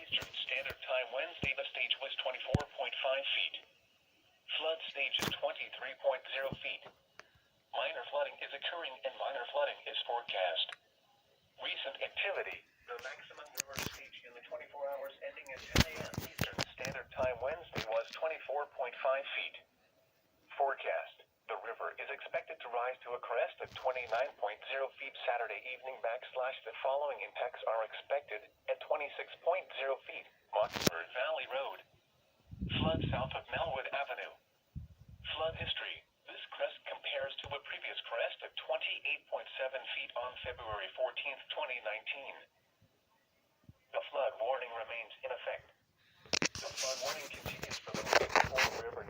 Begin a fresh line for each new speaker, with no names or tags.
Eastern Standard Time Wednesday. The stage was 24.5 feet. Flood stage is 23.0 feet. Minor flooding is occurring and minor flooding is forecast. Recent activity. The maximum river stage in the 24 hours ending at 10 a.m. Eastern Standard Time Wednesday was 24.5 feet. Forecast. The river is expected to rise to a crest of 29.0 feet Saturday evening / the following impacts are expected at 26.0 feet. Mockingbird Valley Road. Flood south of Melwood Avenue. Flood history. This crest compares to a previous crest of 28.7 feet on February 14, 2019. The flood warning remains in effect. The flood warning continues for the River